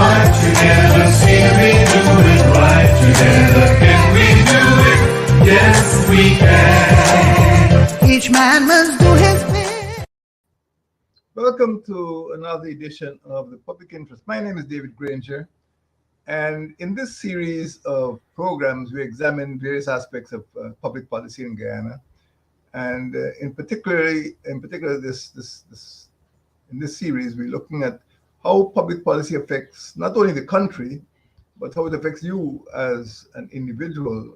right together. See we do it right together. Can we do it? Yes, we can. Each man must do his bit. Welcome to another edition of the Public Interest. My name is David Granger, and in this series of programs, we examine various aspects of public policy in Guyana, and in particular, in this series, we're looking at how public policy affects not only the country, but how it affects you as an individual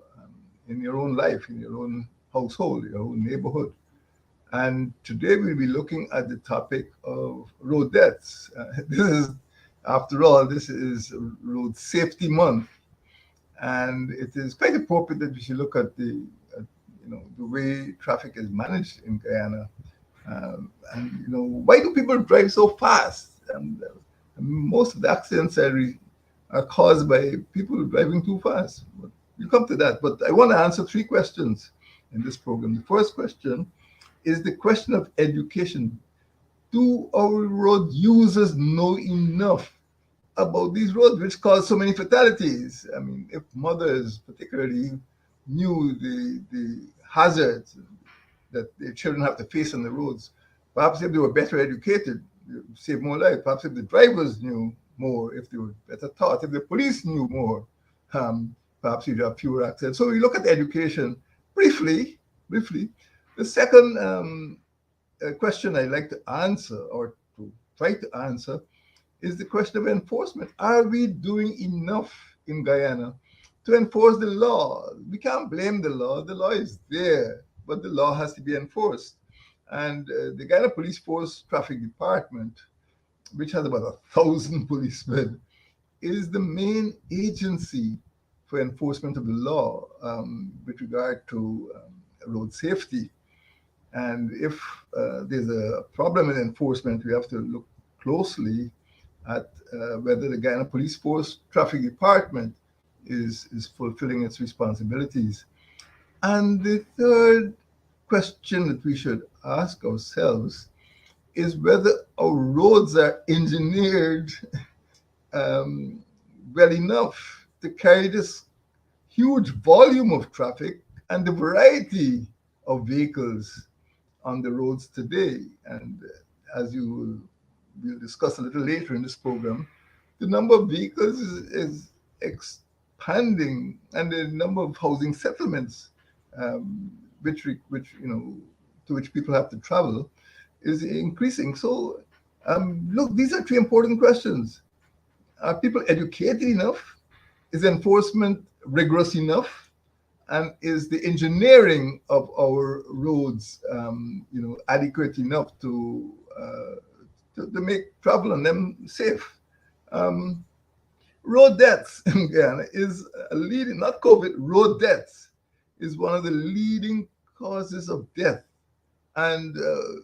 in your own life, in your own household, your own neighborhood. And today we'll be looking at the topic of road deaths. After all, this is Road Safety Month, and it is quite appropriate that we should look at the way traffic is managed in Guyana. Why do people drive so fast? Most of the accidents are caused by people driving too fast. But we'll come to that. But I want to answer three questions in this program. The first question is the question of education. Do our road users know enough about these roads, which cause so many fatalities? I mean, if mothers particularly knew the hazards that their children have to face on the roads, perhaps if they were better educated, they would save more lives. Perhaps if the drivers knew more, if they were better taught, if the police knew more, perhaps you'd have fewer accidents. So we look at education briefly. The second question I'd like to answer, or to try to answer, is the question of enforcement. Are we doing enough in Guyana to enforce the law? We can't blame the law. The law is there, but the law has to be enforced. And the Guyana Police Force Traffic Department, which has about 1,000 policemen, is the main agency for enforcement of the law with regard to road safety. And if there's a problem in enforcement, we have to look closely at whether the Guyana Police Force Traffic Department is fulfilling its responsibilities. And the third question that we should ask ourselves is whether our roads are engineered well enough to carry this huge volume of traffic and the variety of vehicles on the roads today. And as we'll discuss a little later in this program, the number of vehicles is expanding, and the number of housing settlements to which people have to travel is increasing. So look, these are three important questions. Are people educated enough? Is enforcement rigorous enough? And is the engineering of our roads, adequate enough to make travel on them safe? Road deaths in Guyana is a leading, not COVID, road deaths is one of the leading causes of death and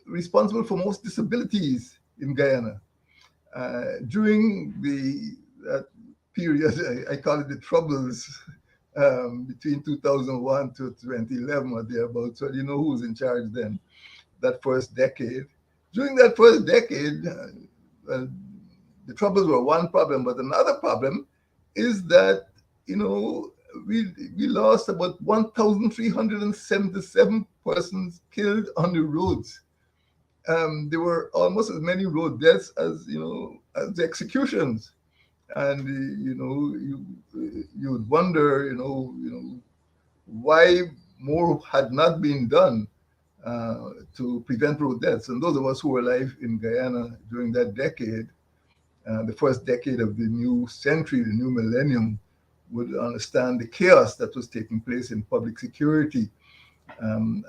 responsible for most disabilities in Guyana. During that period, I call it the Troubles, between 2001 to 2011 or thereabouts. So you know who was in charge then, that first decade. During that first decade, the Troubles were one problem, but another problem is that, we lost about 1,377 persons killed on the roads. There were almost as many road deaths as the executions. And you would wonder, why more had not been done to prevent road deaths. And those of us who were alive in Guyana during that decade, the first decade of the new century, the new millennium, would understand the chaos that was taking place in public security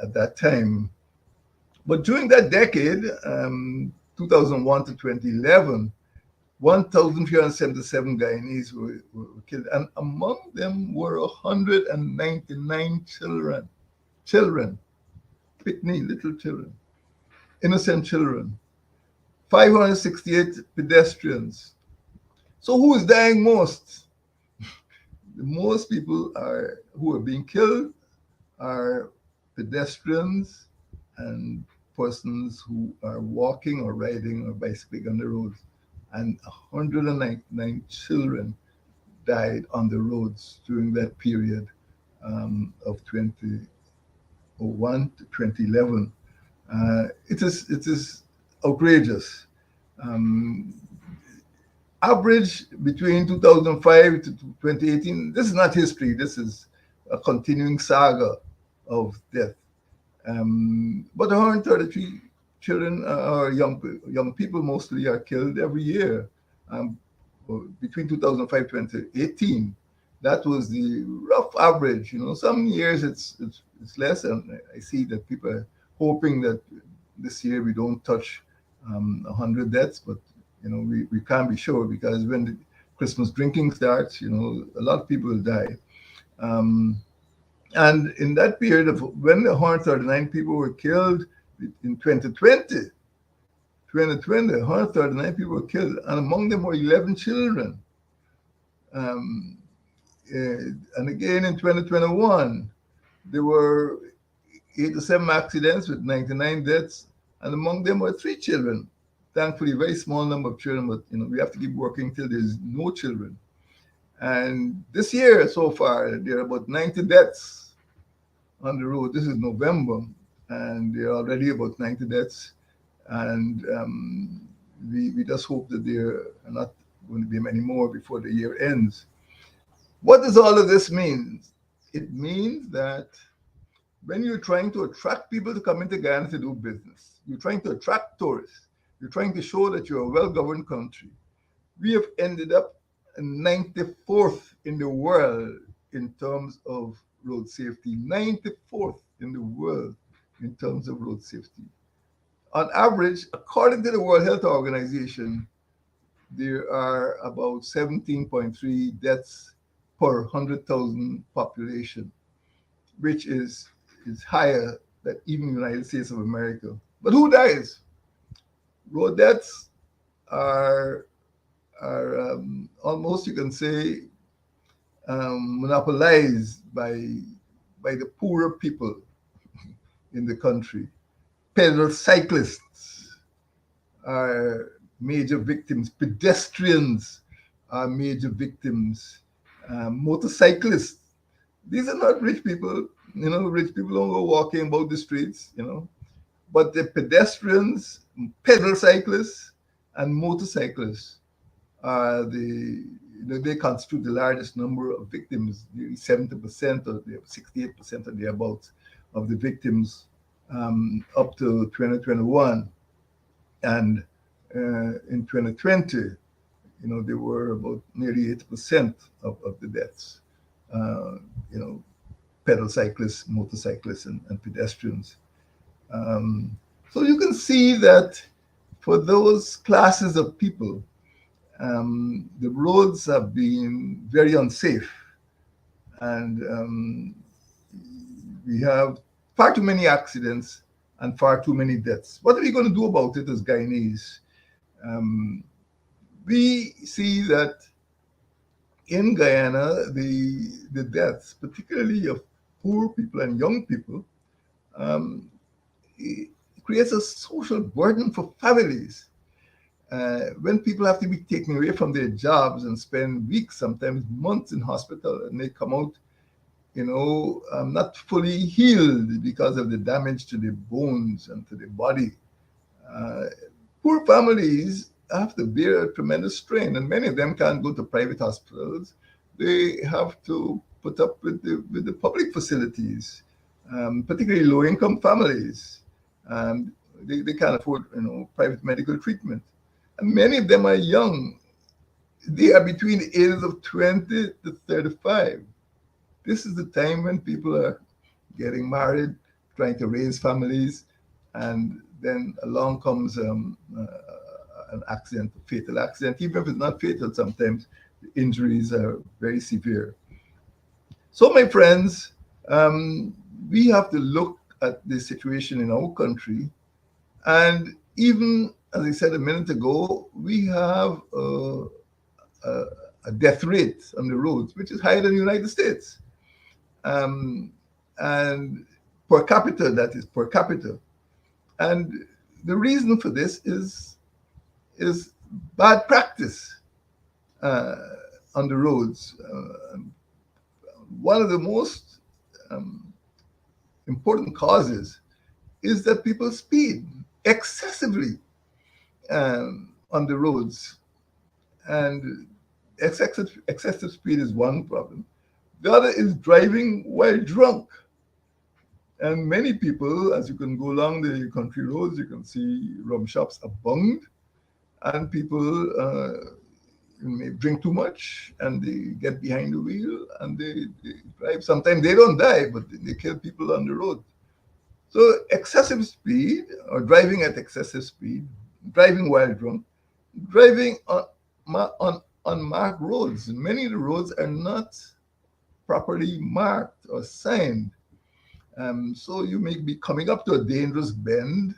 at that time. But during that decade, 2001 to 2011, 1,377 Guyanese were killed, and among them were 199 children, picnic little children, innocent children, 568 pedestrians. So who is dying most? The most people who are being killed are pedestrians and persons who are walking or riding or bicycling on the roads. and 199 children died on the roads during that period of 2001 to 2011. It is outrageous. Um, Average between 2005 to 2018. This is not history. This is a continuing saga of death. But 133 children or young people mostly are killed every year. Um, Between 2005 and 2018, that was the rough average. Some years it's less, and I see that people are hoping that this year we don't touch 100 deaths, but we can't be sure because when the Christmas drinking starts, a lot of people will die. Um, and in that period of when the 139 people were killed in 2020, 139 people were killed, and among them were 11 children. Um, and again in 2021, there were 87 accidents with 99 deaths, and among them were 3 children. Thankfully, a very small number of children, but we have to keep working till there's no children. And this year so far, there are about 90 deaths on the road. This is November, and there are already about 90 deaths. And we just hope that there are not going to be many more before the year ends. What does all of this mean? It means that when you're trying to attract people to come into Guyana to do business, you're trying to attract tourists, you're trying to show that you're a well governed country. We have ended up 94th in the world in terms of road safety, 94th in the world in terms of road safety. On average, according to the World Health Organization, there are about 17.3 deaths per 100,000 population, which is higher than even the United States of America. But who dies? Road deaths are almost, you can say, monopolized by the poorer people in the country. Pedal cyclists are major victims. Pedestrians are major victims. Motorcyclists. These are not rich people. Rich people don't go walking about the streets. But the pedestrians, pedal cyclists, and motorcyclists are they constitute the largest number of victims. Nearly 70% or 68% or thereabouts of the victims up to 2021. And in 2020, there were about nearly 80% of the deaths. Uh, you know, Pedal cyclists, motorcyclists, and pedestrians. Um, so you can see that for those classes of people, the roads have been very unsafe, and we have far too many accidents and far too many deaths. What are we going to do about it as Guyanese? Um, we see that in Guyana, the deaths, particularly of poor people and young people, um, it creates a social burden for families. When people have to be taken away from their jobs and spend weeks, sometimes months in hospital, and they come out, not fully healed because of the damage to their bones and to their body. Uh, Poor families have to bear a tremendous strain, and many of them can't go to private hospitals. They have to put up with the public facilities, particularly low-income families. They can't afford, private medical treatment. And many of them are young. They are between the ages of 20 to 35. This is the time when people are getting married, trying to raise families, and then along comes an accident, a fatal accident. Even if it's not fatal, sometimes the injuries are very severe. So, my friends, we have to look at the situation in our country, and even as I said a minute ago, we have a, a death rate on the roads which is higher than the United States, um, and per capita, that is per capita. And the reason for this is bad practice uh, on the roads. One of the most um, important causes is that people speed excessively on the roads, and excessive speed is one problem. The other is driving while drunk. And many people, as you can go along the country roads, you can see rum shops abound, and people may drink too much and they get behind the wheel and they drive. Sometimes they don't die, but they kill people on the road. So excessive speed or driving at excessive speed, driving while drunk, driving on unmarked roads. Many of the roads are not properly marked or signed. So you may be coming up to a dangerous bend,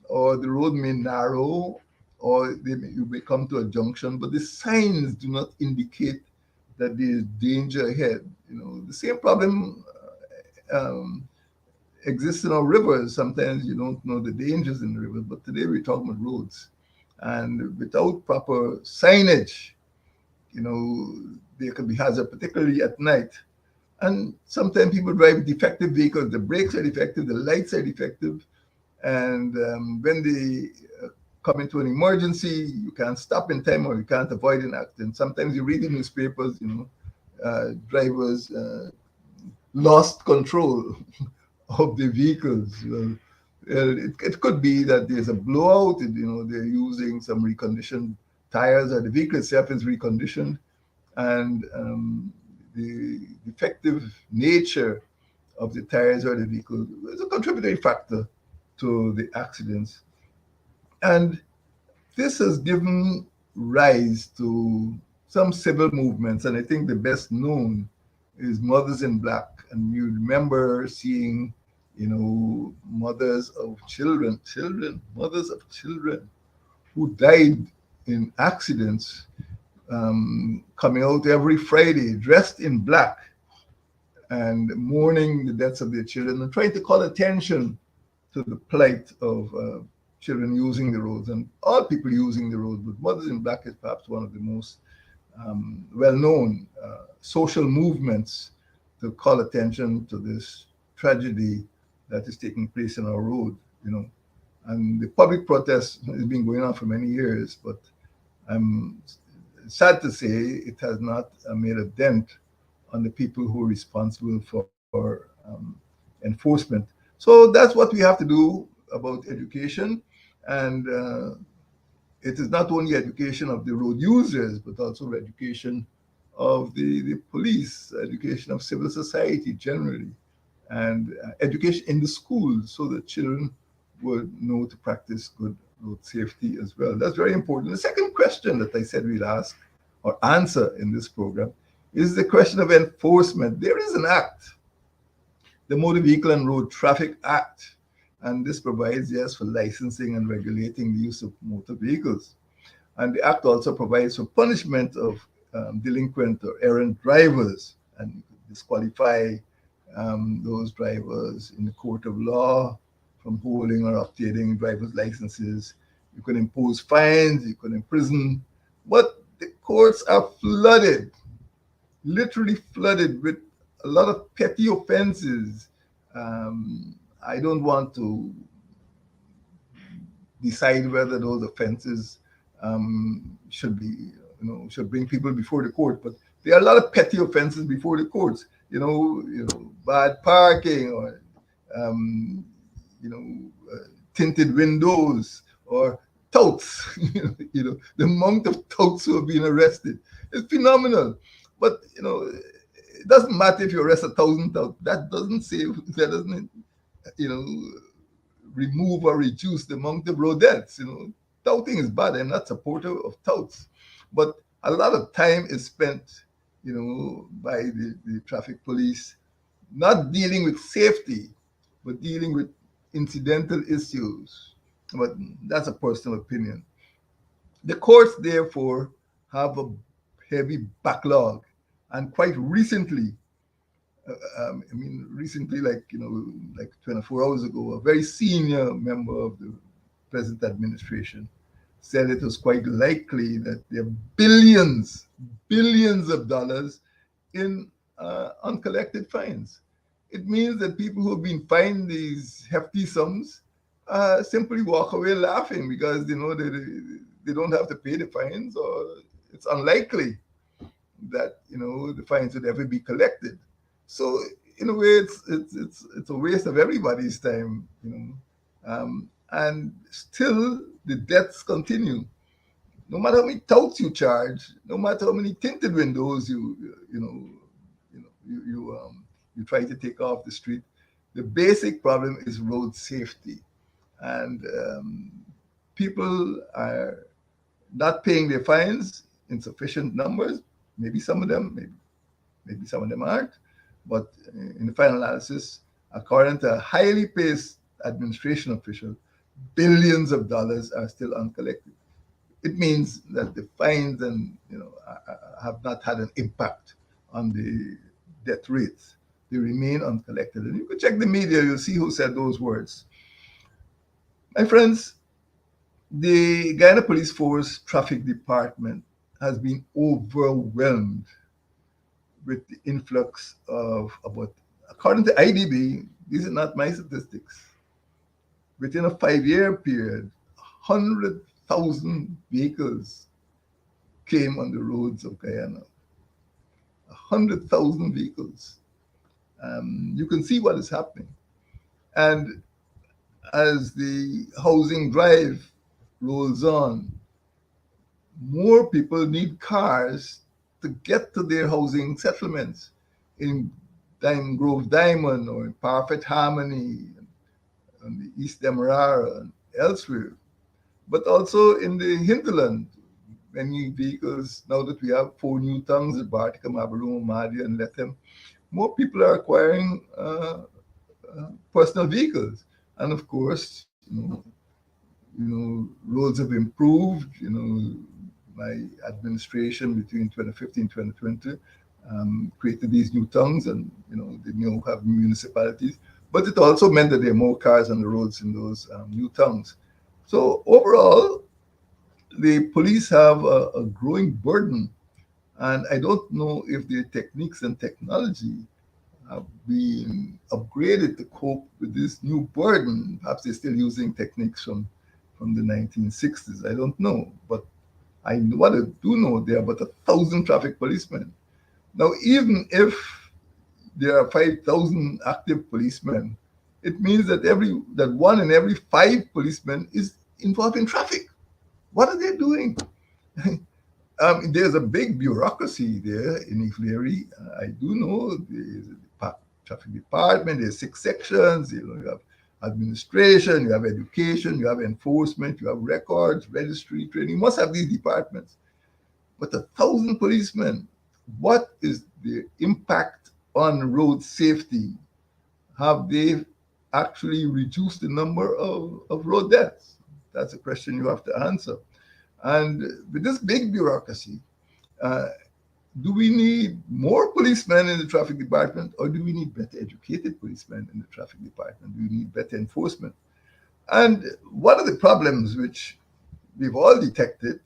or the road may narrow, or you may come to a junction, but the signs do not indicate that there is danger ahead. The same problem um, exists in our rivers. Sometimes you don't know the dangers in the rivers, but today we're talking about roads. And without proper signage, there could be hazard, particularly at night. And sometimes people drive defective vehicles. The brakes are defective, the lights are defective, and when they come into an emergency, you can't stop in time or you can't avoid an accident. Sometimes you read in newspapers, drivers lost control of the vehicles. It could be that there's a blowout. They're using some reconditioned tires, or the vehicle itself is reconditioned, and the defective nature of the tires or the vehicle is a contributory factor to the accidents. And this has given rise to some civil movements, and I think the best known is Mothers in Black. And you remember seeing, mothers of mothers of children who died in accidents, coming out every Friday dressed in black and mourning the deaths of their children and trying to call attention to the plight of children using the roads and all people using the roads. But Mothers in Black is perhaps one of the most well-known social movements to call attention to this tragedy that is taking place in our road. And the public protest has been going on for many years, but I'm sad to say it has not made a dent on the people who are responsible for enforcement. So that's what we have to do about education. And it is not only education of the road users, but also education of the police, education of civil society generally, and education in the schools so that children would know to practice good road safety as well. That's very important. The second question that I said we'd ask or answer in this program is the question of enforcement. There is an act, the Motor Vehicle and Road Traffic Act, and this provides, yes, for licensing and regulating the use of motor vehicles. And the act also provides for punishment of delinquent or errant drivers, and you could disqualify those drivers in the court of law from holding or obtaining driver's licenses. You can impose fines, you can imprison, but the courts are flooded, literally flooded with a lot of petty offenses. I don't want to decide whether those offenses should be, should bring people before the court. But there are a lot of petty offenses before the courts. Bad parking, or tinted windows, or touts. The amount of touts who have been arrested is phenomenal. But it doesn't matter if you arrest 1,000 touts. That doesn't save. That doesn't you know remove or reduce the amount of road deaths. Touting is bad. I'm not supportive of touts, but a lot of time is spent, by the traffic police, not dealing with safety, but dealing with incidental issues. But that's a personal opinion. The courts, therefore, have a heavy backlog, and quite recently, recently, like 24 hours ago, a very senior member of the present administration said it was quite likely that there are billions of dollars in uncollected fines. It means that people who have been fined these hefty sums simply walk away laughing because they know they don't have to pay the fines, or it's unlikely that the fines would ever be collected. So in a way, it's a waste of everybody's time. And still the debts continue. No matter how many touts you charge, no matter how many tinted windows you try to take off the street, the basic problem is road safety, and people are not paying their fines in sufficient numbers. Maybe some of them, maybe some of them aren't, but in the final analysis, according to a highly paid administration official, billions of dollars are still uncollected. It means that the fines have not had an impact on the death rates. They remain uncollected. And you can check the media, you'll see who said those words. My friends, the Guyana Police Force Traffic Department has been overwhelmed with the influx of about, according to IDB, these are not my statistics, within a 5-year period, 100,000 vehicles came on the roads of Guyana. 100,000 vehicles. You can see what is happening. And as the housing drive rolls on, more people need cars to get to their housing settlements in Diamond Grove Diamond or in Parfait Harmony and the East Demerara and elsewhere, but also in the hinterland. Many vehicles, now that we have 4 new tongues at Bartica, Mabaruma, Mahdia, and Lethem, more people are acquiring personal vehicles. And of course, roads have improved. My administration between 2015 and 2020 created these new tongues, and they now have municipalities. But it also meant that there are more cars on the roads in those new tongues. So overall, the police have a growing burden, and I don't know if their techniques and technology have been upgraded to cope with this new burden. Perhaps they're still using techniques from the 1960s. I don't know, but what I do know, there are about 1,000 traffic policemen. Now, even if there are 5,000 active policemen, it means that 1 in every 5 policemen is involved in traffic. What are they doing? There's a big bureaucracy there in Ifleri. I do know there's a traffic department, there's 6 sections, you have administration, you have education, you have enforcement, you have records, registry, training. You must have these departments. But 1,000 policemen, what is the impact on road safety? Have they actually reduced the number of road deaths? That's a question you have to answer. And with this big bureaucracy, do we need more policemen in the traffic department, or do we need better educated policemen in the traffic department? Do we need better enforcement? And one of the problems which we've all detected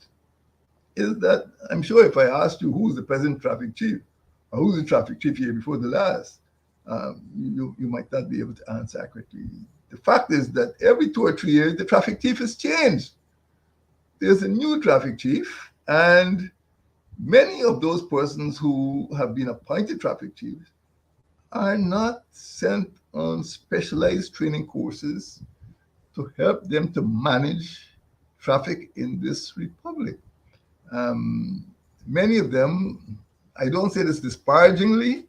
is that, I'm sure if I asked you who's the present traffic chief, or who's the traffic chief here before the last, you might not be able to answer accurately. The fact is that every 2 or 3 years, the traffic chief has changed. There's a new traffic chief, and many of those persons who have been appointed traffic chiefs are not sent on specialized training courses to help them to manage traffic in this republic. Many of them, I don't say this disparagingly,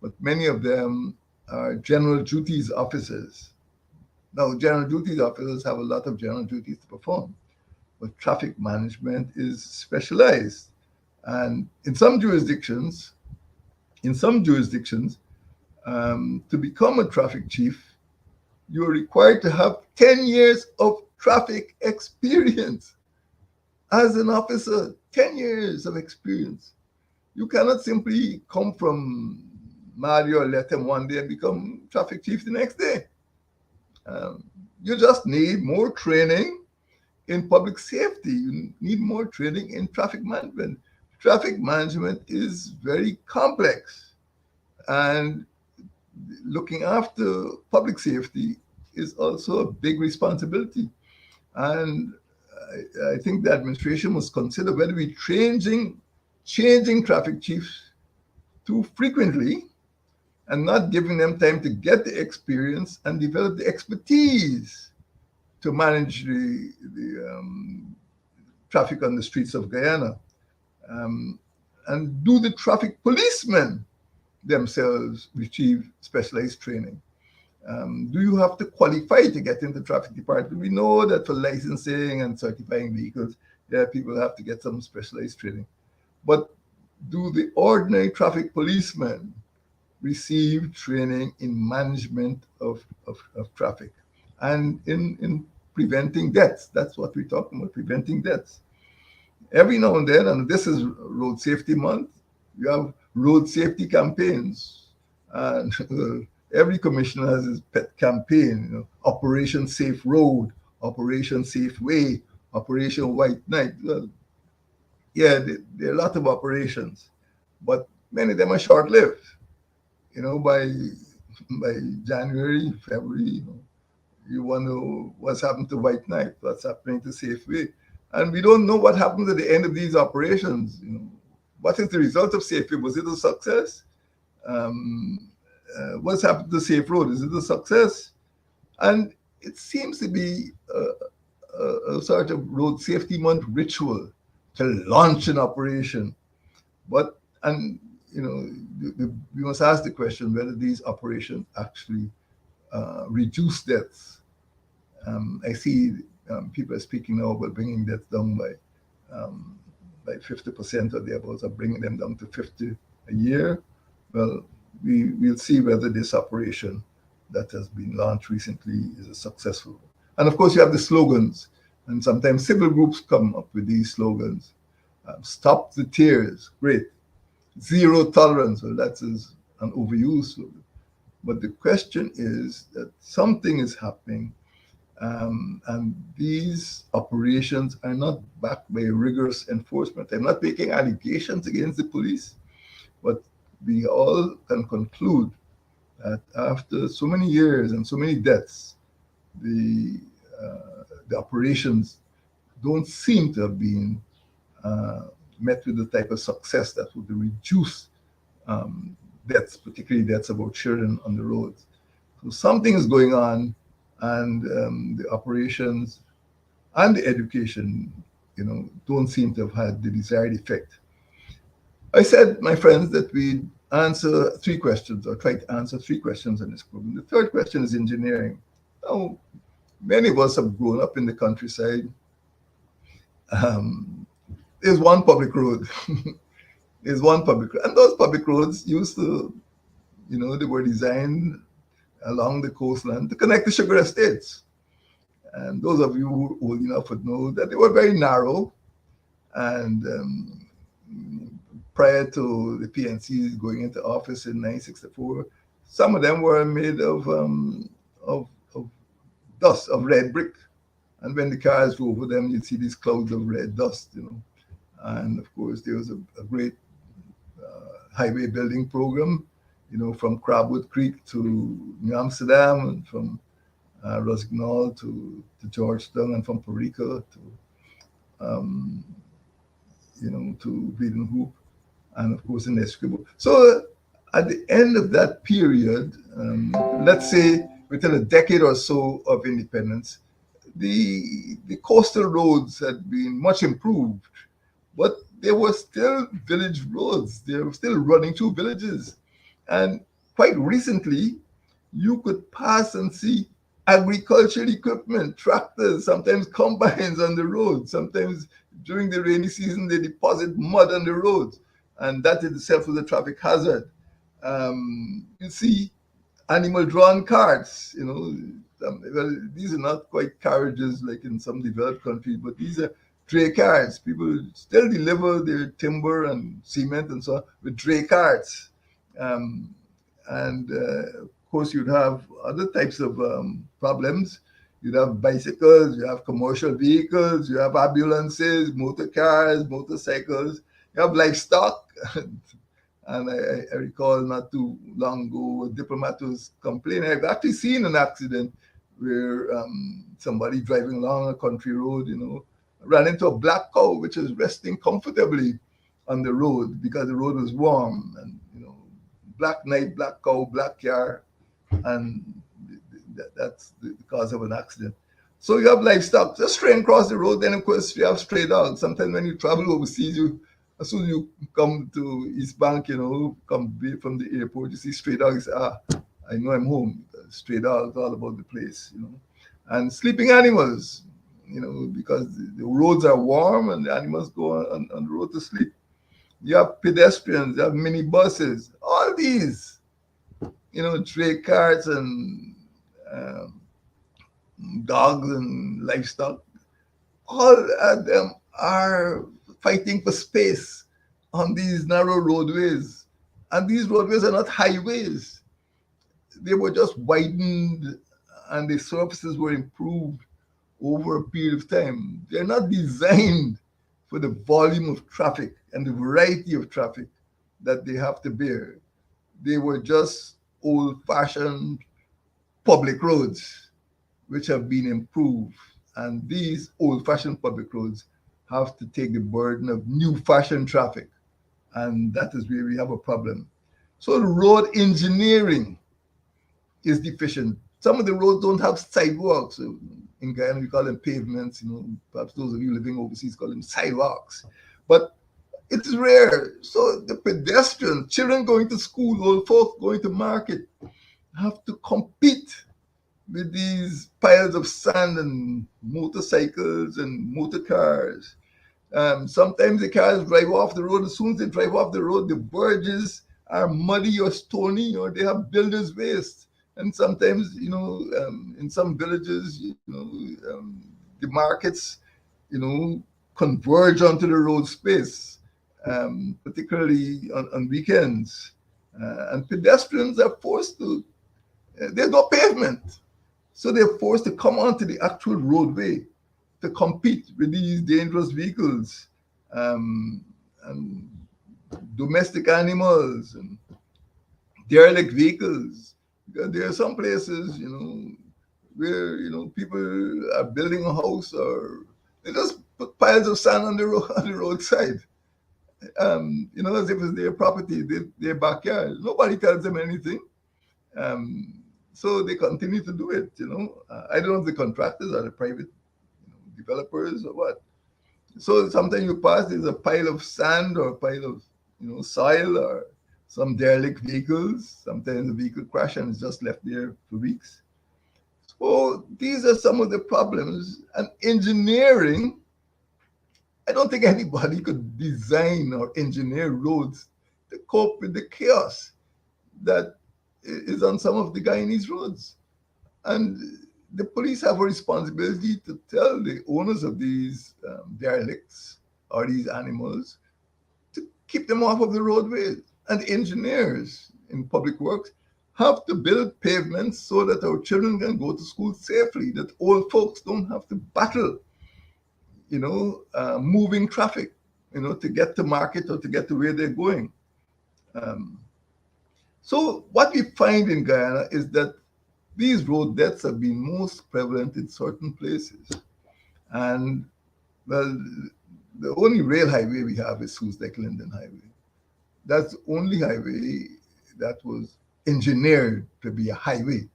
but many of them are general duties officers. Now, general duties officers have a lot of general duties to perform, but traffic management is specialized. And in some jurisdictions, to become a traffic chief, you're required to have 10 years of traffic experience. As an officer, 10 years of experience. You cannot simply come from Mario or Lethem one day and become traffic chief the next day. You just need more training in public safety. You need more training in traffic management. Traffic management is very complex, and looking after public safety is also a big responsibility. And I think the administration must consider whether we changing traffic chiefs too frequently and not giving them time to get the experience and develop the expertise to manage the traffic on the streets of Guyana. Um, and do the traffic policemen themselves receive specialized training? Do you have to qualify to get into traffic department? We know that for licensing and certifying vehicles, yeah, people have to get some specialized training. But do the ordinary traffic policemen receive training in management of traffic and in preventing deaths? That's what we're talking about, preventing deaths. Every now and then, and this is Road Safety Month, you have road safety campaigns. And every commissioner has his pet campaign, Operation Safe Road, Operation Safe Way, Operation White Night. Well, yeah, there are a lot of operations, but many of them are short lived. By January, February, you wonder what's happened to White Night, what's happening to Safeway. And we don't know what happens at the end of these operations. What is the result of Safeway? Was it a success? What's happened to Safe Road? Is it a success? And it seems to be a sort of Road Safety Month ritual to launch an operation. And we must ask the question whether these operations actually reduce deaths. I see people are speaking now about bringing deaths down by 50% or thereabouts, or bringing them down to 50 a year. Well, we'll see whether this operation that has been launched recently is a successful one. And of course, you have the slogans, and sometimes civil groups come up with these slogans. Stop the tears, great. Zero tolerance, well, that's an overused slogan. But the question is that something is happening, and these operations are not backed by rigorous enforcement. I'm not making allegations against the police, but we all can conclude that after so many years and so many deaths, the operations don't seem to have been met with the type of success that would reduce deaths, particularly deaths about children on the roads. So something is going on, and the operations and the education, don't seem to have had the desired effect. I said, my friends, that we answer three questions, or try to answer three questions in this program. The third question is engineering. Now, many of us have grown up in the countryside. There's one public road. There's one public road. And those public roads used to, they were designed along the coastline to connect the sugar estates. And those of you who are old enough would know that they were very narrow. And prior to the PNC going into office in 1964, some of them were made of dust, of red brick. And when the cars drove over them, you'd see these clouds of red dust, And of course, there was a great highway building program, from Crabwood Creek to New Amsterdam, and from Rossignol to Georgetown, and from Perica to Breeden Hoop, and of course in Esquibo. So at the end of that period, let's say within a decade or so of independence, the coastal roads had been much improved, but there were still village roads. They were still running through villages. And quite recently, you could pass and see agricultural equipment, tractors, sometimes combines on the road. Sometimes during the rainy season, they deposit mud on the roads. And that in itself is a traffic hazard. You see animal-drawn carts, well, these are not quite carriages like in some developed countries, but these are dray carts. People still deliver their timber and cement and so on with dray carts. And of course, you'd have other types of problems. You have bicycles, you have commercial vehicles, you have ambulances, motor cars, motorcycles, you have livestock. And I recall not too long ago, a diplomat was complaining. I've actually seen an accident where somebody driving along a country road, ran into a black cow which was resting comfortably on the road because the road was warm. And, black night, black cow, black car, and that's the cause of an accident. So you have livestock just straying across the road. Then of course you have stray dogs. Sometimes when you travel overseas, as soon as you come to East Bank, come from the airport, you see stray dogs. I know I'm home. Stray dogs all about the place. And sleeping animals, because the roads are warm and the animals go on the road to sleep. You have pedestrians, you have minibuses, all these, tray carts and um, dogs and livestock, all of them are fighting for space on these narrow roadways. And these roadways are not highways. They were just widened and the surfaces were improved over a period of time. They're not designed for the volume of traffic and the variety of traffic that they have to bear. They were just old fashioned public roads which have been improved. And these old fashioned public roads have to take the burden of new fashioned traffic. And that is where we have a problem. So the road engineering is deficient. Some of the roads don't have sidewalks. So in Guyana, we call them pavements. Perhaps those of you living overseas call them sidewalks. But it is rare. So the pedestrians, children going to school, old folks going to market, have to compete with these piles of sand and motorcycles and motor cars. Sometimes the cars drive off the road. As soon as they drive off the road, the verges are muddy or stony, or they have builder's waste. And sometimes, in some villages, the markets, converge onto the road space, particularly on weekends. And pedestrians are forced to, there's no pavement. So they're forced to come onto the actual roadway to compete with these dangerous vehicles, and domestic animals and derelict vehicles. Because there are some places, where people are building a house or they just put piles of sand on the on the roadside. As if it's their property, their backyard. Nobody tells them anything. So they continue to do it. I don't know if the contractors are the private developers or what. So sometimes you pass, there's a pile of sand or a pile of soil or some derelict vehicles. Sometimes the vehicle crash and it's just left there for weeks. So these are some of the problems. And engineering, I don't think anybody could design or engineer roads to cope with the chaos that is on some of the Guyanese roads. And the police have a responsibility to tell the owners of these derelicts or these animals to keep them off of the roadways. And engineers in public works have to build pavements so that our children can go to school safely, that old folks don't have to battle, moving traffic, to get to market or to get to where they're going. Um, so what we find in Guyana is that these road deaths have been most prevalent in certain places. And, well, the only rail highway we have is Linden Highway. That's the only highway that was engineered to be a highway.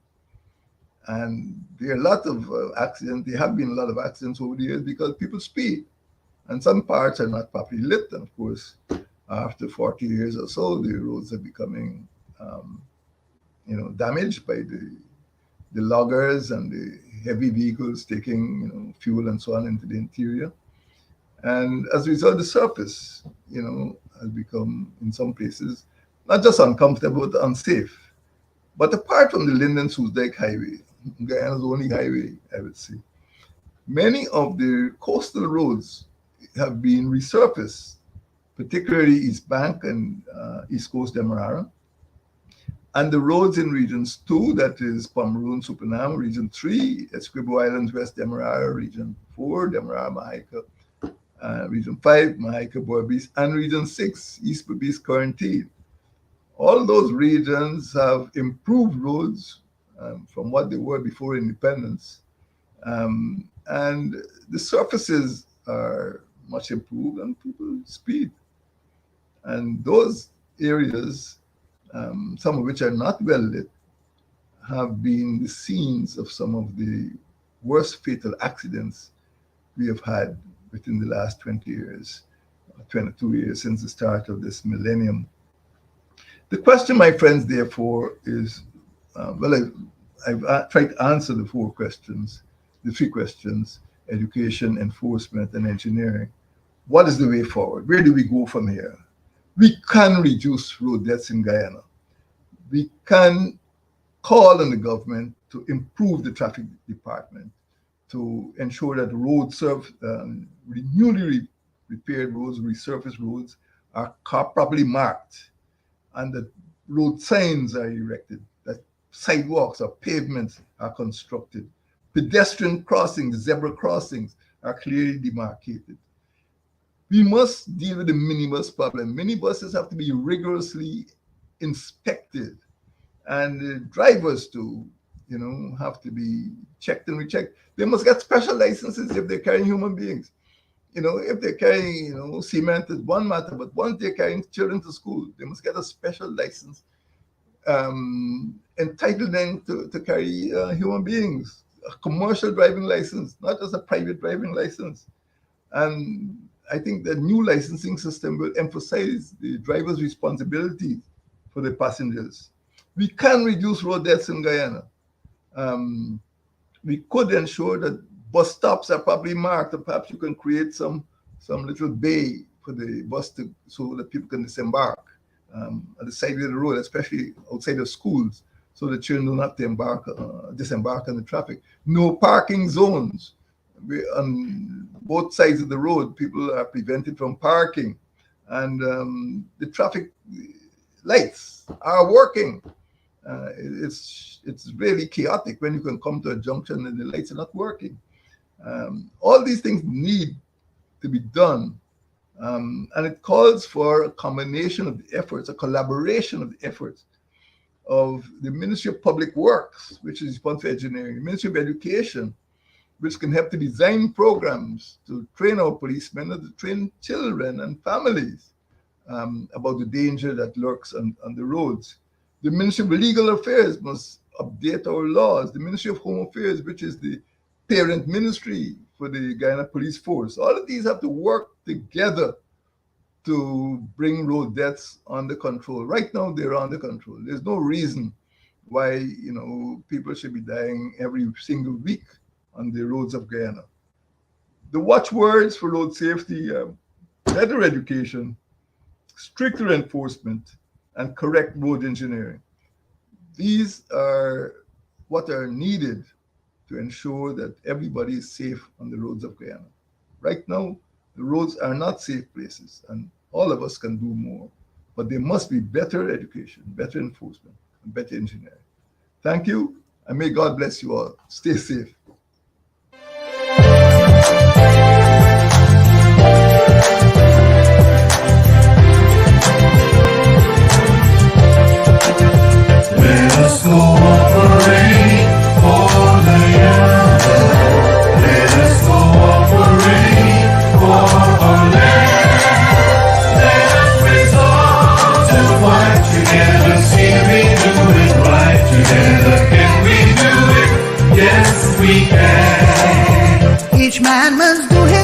And there are a lot of accidents. There have been a lot of accidents over the years because people speed. And some parts are not properly lit. And of course, after 40 years or so, the roads are becoming, damaged by the loggers and the heavy vehicles taking, fuel and so on into the interior. And as a result, the surface, has become, in some places, not just uncomfortable, but unsafe. But apart from the Linden-Soesdijk Highway, Guyana's only highway, I would say, many of the coastal roads have been resurfaced, particularly East Bank and East Coast Demerara. And the roads in regions 2, that is Pomeroon, Supernam, region 3, Essequibo Islands, West Demerara, region 4, Demerara, Mahaica, region 5, Mahaica, Berbice, and region 6, East Berbice, Quarantine. All those regions have improved roads from what they were before independence. And the surfaces are much improved and people speed. And those areas, some of which are not well lit, have been the scenes of some of the worst fatal accidents we have had within the last 20 years, 22 years since the start of this millennium. The question, my friends, therefore, is, I've tried to answer the three questions, education, enforcement, and engineering. What is the way forward? Where do we go from here? We can reduce road deaths in Guyana. We can call on the government to improve the traffic department, to ensure that roads newly repaired roads, resurfaced roads are properly marked, and that road signs are erected, that sidewalks or pavements are constructed, pedestrian crossings, zebra crossings are clearly demarcated. We must deal with the minibus problem. Minibuses have to be rigorously inspected, and drivers too, have to be checked and rechecked. They must get special licenses if they're carrying human beings. If they're carrying, cement is one matter, but once they're carrying children to school, they must get a special license entitled them to carry human beings, a commercial driving license, not just a private driving license. And I think the new licensing system will emphasize the driver's responsibility for the passengers. We can reduce road deaths in Guyana. We could ensure that bus stops are properly marked, or perhaps you can create some little bay for the bus so that people can disembark at the side of the road, especially outside of schools, so the children don't have to disembark on the traffic. No parking zones. On both sides of the road, people are prevented from parking, and the traffic lights are working. It's really chaotic when you can come to a junction and the lights are not working. All these things need to be done, and it calls for a combination of the efforts, a collaboration of the efforts of the Ministry of Public Works, which is responsible for engineering, the Ministry of Education, which can help to design programs to train our policemen and to train children and families about the danger that lurks on the roads. The Ministry of Legal Affairs must update our laws. The Ministry of Home Affairs, which is the parent ministry for the Guyana Police Force. All of these have to work together to bring road deaths under control. Right now, they're under control. There's no reason why people should be dying every single week on the roads of Guyana. The watchwords for road safety are better education, stricter enforcement, and correct road engineering. These are what are needed to ensure that everybody is safe on the roads of Guyana. Right now, the roads are not safe places, and all of us can do more. But there must be better education, better enforcement, and better engineering. Thank you, and may God bless you all. Stay safe. Let us cooperate for the young. Let us cooperate for our land. Let us resolve to fight together. See we do it right together. Can we do it? Yes, we can. Each man must do his